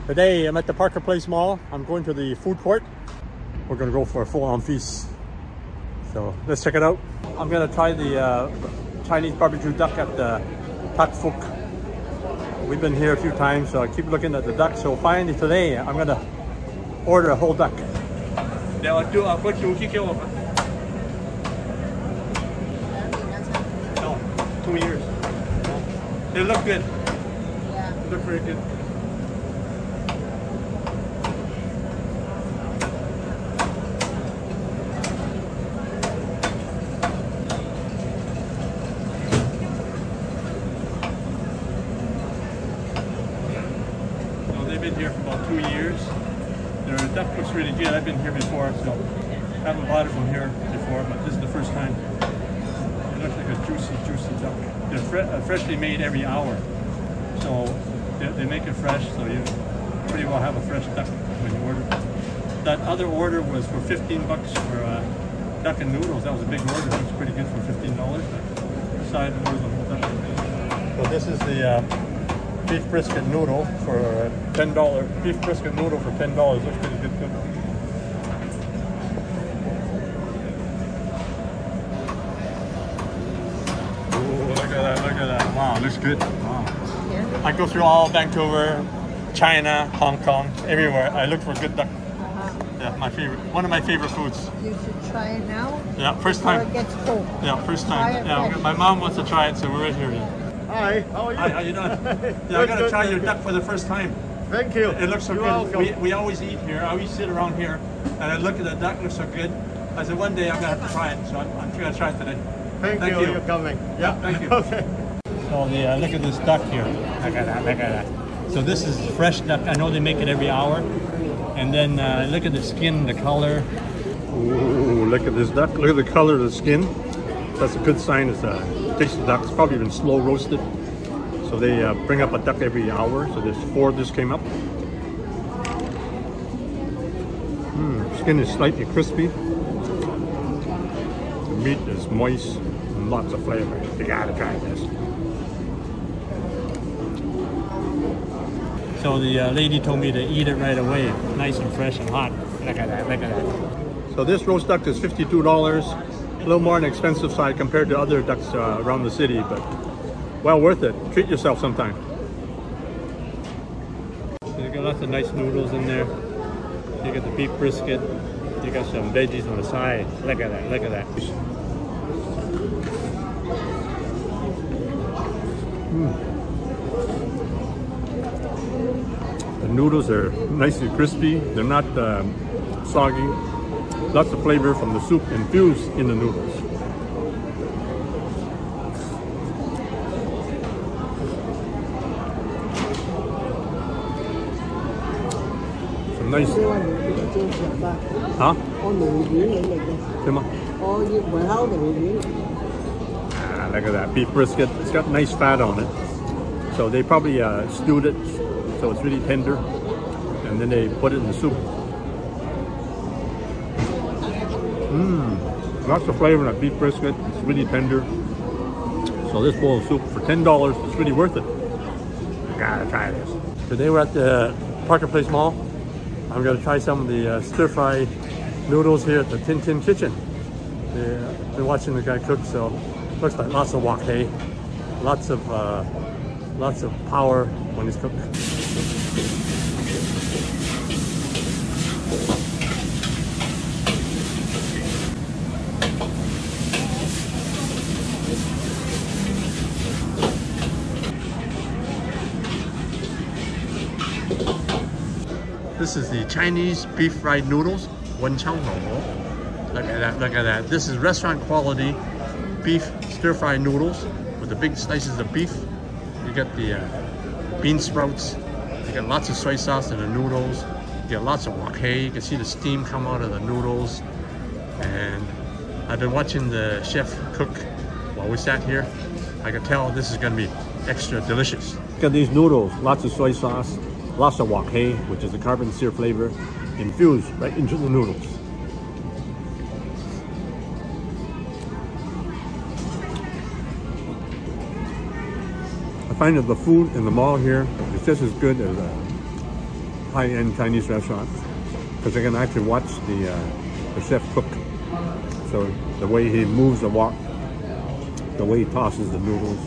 Today I'm at the Parker Place Mall. I'm going to the food court. We're gonna go for a full-on feast. So let's check it out. I'm gonna try the Chinese BBQ Duck at the Tak Fook. We've been here a few times, so I keep looking at the duck. So finally today, I'm gonna order a whole duck. No, 2 years. They look good. Yeah. They look very good. They've been here for about 2 years. Their duck looks really good. I've been here before, so I haven't bought it from here before, but this is the first time. It looks like a juicy duck. They're freshly made every hour. So they make it fresh, so you pretty well have a fresh duck when you order. That other order was for 15 bucks for duck and noodles. That was a big order. It was pretty good for $15. Decided to order the whole duck. So this is the beef brisket noodle for $10. Beef brisket noodle for $10. Looks pretty good too. Ooh, look at that, look at that. Wow, looks good. Wow. Yeah. I go through all Vancouver, China, Hong Kong, everywhere. I look for good duck. Yeah, my favorite. One of my favorite foods. You should try it now. Yeah, first time. Before it gets cold. Yeah, first time. Yeah, my mom wants to try it, so we're right here. Hi, how are you? Hi, how you doing? Yeah, I gotta try your duck for the first time. Thank you. It looks so good. We always eat here. I always sit around here, and I look at the duck. Looks so good. I said one day I'm gonna have to try it, so I'm gonna try it today. Thank you. You're coming. Yeah, thank you. Okay. So look at this duck here. Look at that. Look at that. So this is fresh duck. I know they make it every hour. And then look at the skin, the color. Ooh, look at this duck. Look at the color of the skin. That's a good sign. It's a tasty duck. It's probably been slow roasted. So they bring up a duck every hour. So there's 4 of this came up. Skin is slightly crispy. The meat is moist and lots of flavor. You gotta try this. So the lady told me to eat it right away, nice and fresh and hot. Look at that, look at that. So this roast duck is $52. A little more on the expensive side compared to other ducks around the city, but well worth it. Treat yourself sometime. So you got lots of nice noodles in there. You got the beef brisket. You got some veggies on the side. Look at that, look at that. The noodles are nice and crispy. They're not soggy. Lots of flavor from the soup infused in the noodles. Some nice. Huh? Look at that beef brisket. It's got nice fat on it. So they probably stewed it, so it's really tender, and then they put it in the soup. Lots of flavor in that beef brisket. It's really tender. So this bowl of soup for $10, it's really worth it. Gotta try this. Today we're at the Parker Place Mall. I'm gonna try some of the stir-fry noodles here at the Tin Tin Kitchen. Been watching the guy cook, so looks like lots of wok hei, lots of power when he's cooking. This is the Chinese beef fried noodles, Beef Chow Fun. Look at that, look at that. This is restaurant quality beef stir-fry noodles with the big slices of beef. You got the bean sprouts. You got lots of soy sauce in the noodles. You got lots of wok hei. You can see the steam come out of the noodles. And I've been watching the chef cook while we sat here. I could tell this is gonna be extra delicious. Got these noodles, lots of soy sauce, lots of wok hei, which is a carbon sear flavor, infused right into the noodles. I find that the food in the mall here is just as good as high-end Chinese restaurant because I can actually watch the chef cook. So the way he moves the wok, the way he tosses the noodles.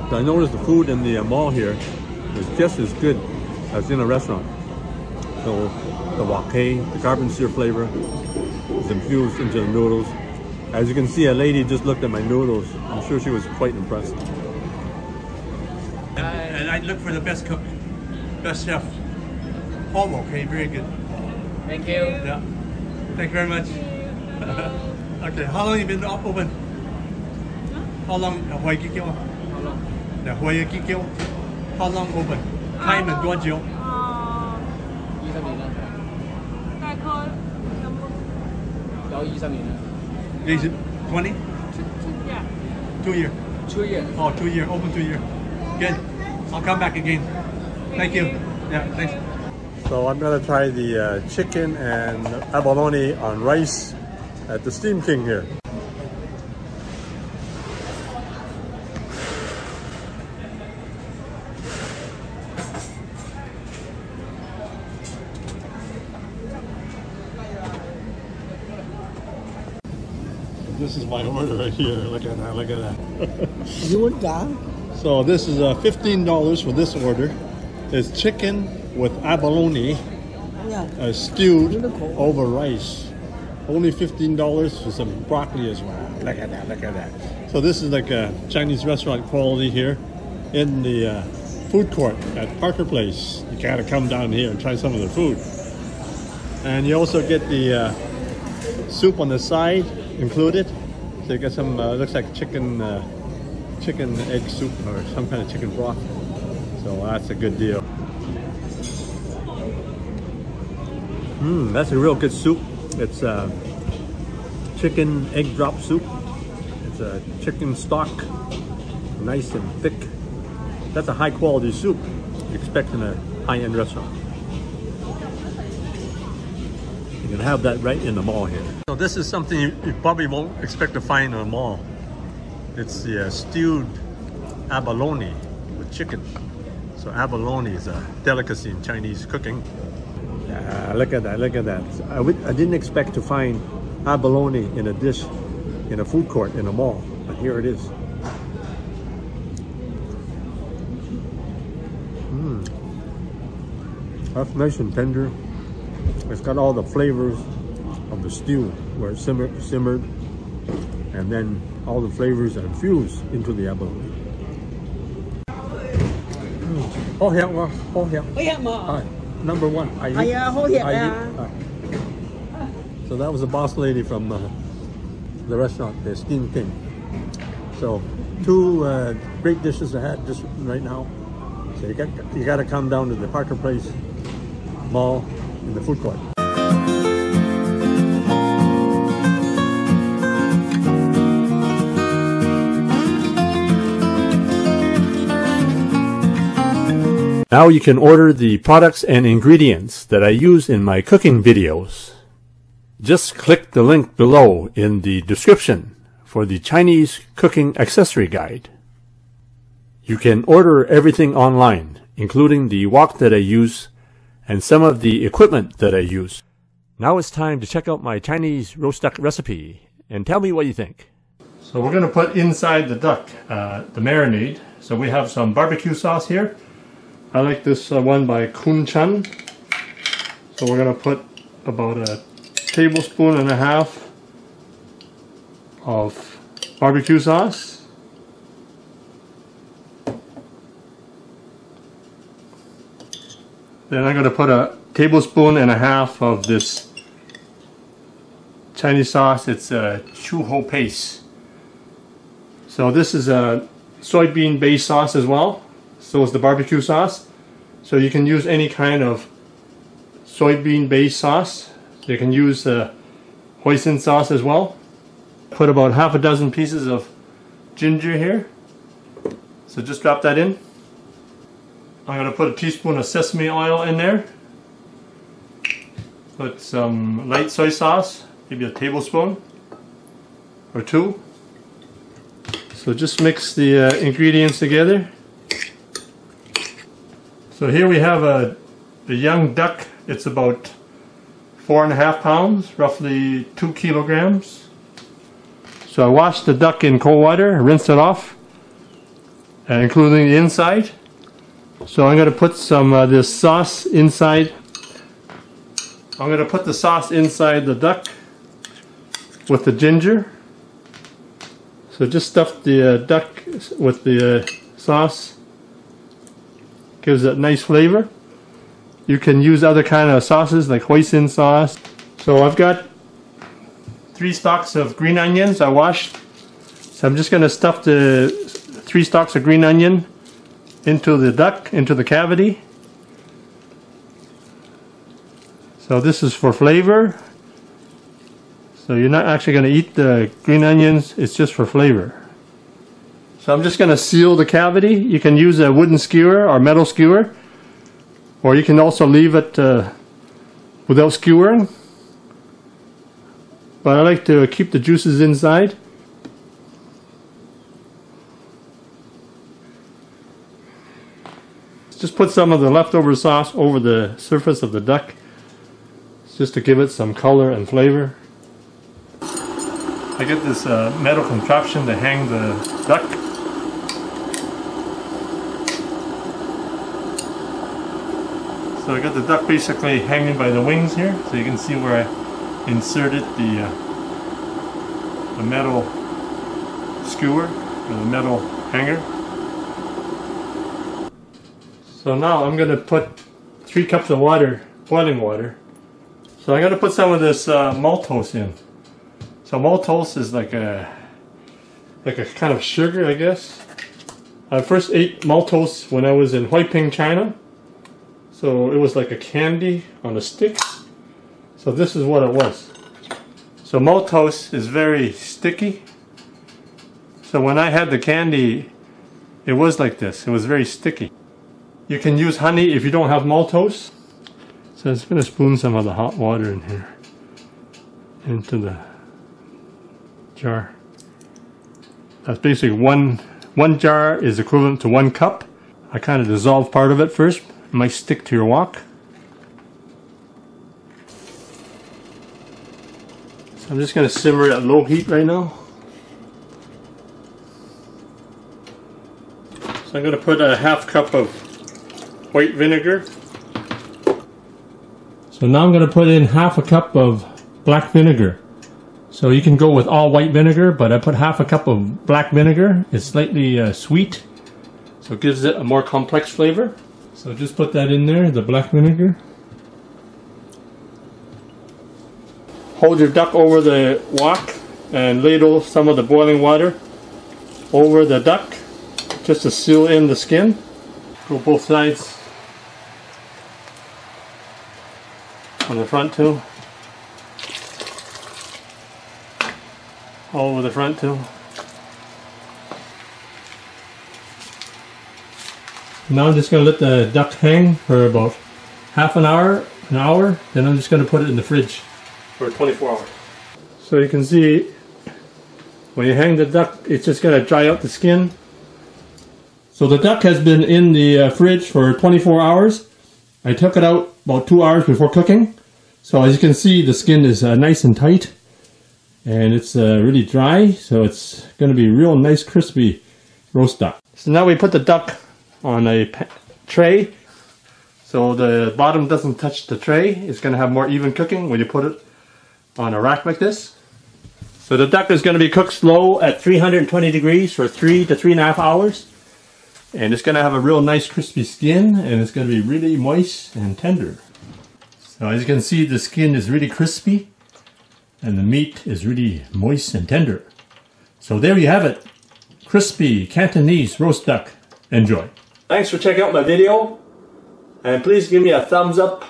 So I noticed the food in the mall here is just as good as in a restaurant. So the wok hei, the carbon sear flavor is infused into the noodles. As you can see, a lady just looked at my noodles. I'm sure she was quite impressed. And I look for the best cook, best chef. All wok hei, very good. Thank you. Yeah. Thank you very much. Okay, how long have you been open? How long? How long? How long open? 开门多久？20年啦。大概有20年啦。 20? 2 years. 2 years. Oh, 2 years. Open 2 years. Good. I'll come back again. Thank you. Yeah, thanks. So I'm gonna try the chicken and abalone on rice at the Steam King here. This is my order right here. Look at that, look at that. You want that? So this is $15 for this order. It's chicken with abalone Yeah. stewed over rice. Only $15 for some broccoli as well. Look at that, look at that. So this is like a Chinese restaurant quality here in the food court at Parker Place. You gotta come down here and try some of the food. And you also get the soup on the side included. So you get some, looks like chicken egg soup or some kind of chicken broth. So that's a good deal. That's a real good soup. It's chicken egg drop soup. It's a chicken stock, nice and thick. That's a high quality soup you expect in a high-end restaurant. You can have that right in the mall here. So this is something you probably won't expect to find in a mall. It's the stewed abalone with chicken. So abalone is a delicacy in Chinese cooking. Look at that, look at that. I didn't expect to find abalone in a dish in a food court in a mall, but here it is. That's nice and tender. It's got all the flavors of the stew where it's simmered, and then all the flavors are infused into the abalone. Number one. So that was the boss lady from the restaurant, the Steam King. So 2 great dishes I had just right now. So you got to come down to the Parker Place Mall in the food court. Now you can order the products and ingredients that I use in my cooking videos. Just click the link below in the description for the Chinese cooking accessory guide. You can order everything online, including the wok that I use and some of the equipment that I use. Now it's time to check out my Chinese roast duck recipe and tell me what you think. So we're going to put inside the duck the marinade. So we have some barbecue sauce here. I like this one by Kun Chan. So we're going to put about 1.5 tablespoons of barbecue sauce. Then I'm going to put 1.5 tablespoons of this Chinese sauce. It's a chu ho paste. So this is a soybean based sauce as well. So is the barbecue sauce. So you can use any kind of soybean based sauce. You can use hoisin sauce as well. Put about 6 pieces of ginger here. So just drop that in. I'm going to put a teaspoon of sesame oil in there. Put some light soy sauce, maybe a tablespoon or 2. So just mix the ingredients together. So here we have a young duck. It's about 4.5 pounds, roughly 2 kilograms. So I washed the duck in cold water, rinsed it off, including the inside. So I'm going to put some this sauce inside. I'm going to put the sauce inside the duck with the ginger. So just stuff the duck with the sauce. Gives it nice flavor. You can use other kind of sauces like hoisin sauce. So I've got 3 stalks of green onions I washed. So I'm just going to stuff the 3 stalks of green onion into the duck, into the cavity. So this is for flavor. So you're not actually going to eat the green onions, it's just for flavor. So I'm just going to seal the cavity. You can use a wooden skewer or metal skewer, or you can also leave it without skewering. But I like to keep the juices inside. Just put some of the leftover sauce over the surface of the duck, just to give it some color and flavor. I get this metal contraption to hang the duck. So I got the duck basically hanging by the wings here, so you can see where I inserted the metal skewer or the metal hanger. So now I'm going to put 3 cups of water, boiling water. So I'm going to put some of this maltose in. So maltose is like a kind of sugar, I guess. I first ate maltose when I was in Huiping, China. So it was like a candy on a stick. So this is what it was. So maltose is very sticky. So when I had the candy, it was like this. It was very sticky. You can use honey if you don't have maltose. So I'm just going to spoon some of the hot water in here into the jar. That's basically one jar is equivalent to 1 cup. I kind of dissolve part of it first. It might stick to your wok. So I'm just going to simmer it at low heat right now. So I'm going to put a 1/2 cup of white vinegar. So now I'm going to put in 1/2 cup of black vinegar. So you can go with all white vinegar, but I put 1/2 cup of black vinegar. It's slightly sweet, so it gives it a more complex flavor. So just put that in there, the black vinegar. Hold your duck over the wok and ladle some of the boiling water over the duck just to seal in the skin. Go both sides. On the front too. All over the front too. Now I'm just going to let the duck hang for about half an hour, then I'm just going to put it in the fridge for 24 hours. So you can see when you hang the duck, it's just going to dry out the skin. So the duck has been in the fridge for 24 hours. I took it out about 2 hours before cooking. So as you can see, the skin is nice and tight. And it's really dry, so it's going to be real nice crispy roast duck. So now we put the duck on a tray. So the bottom doesn't touch the tray. It's going to have more even cooking when you put it on a rack like this. So the duck is going to be cooked slow at 320 degrees for 3 to 3.5 hours. And it's going to have a real nice crispy skin, and it's going to be really moist and tender. So as you can see, the skin is really crispy and the meat is really moist and tender. So there you have it. Crispy Cantonese roast duck. Enjoy. Thanks for checking out my video. And please give me a thumbs up.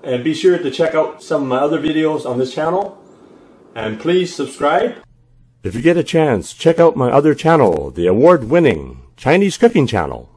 And be sure to check out some of my other videos on this channel. And please subscribe. If you get a chance, check out my other channel, the award-winning Chinese cooking channel.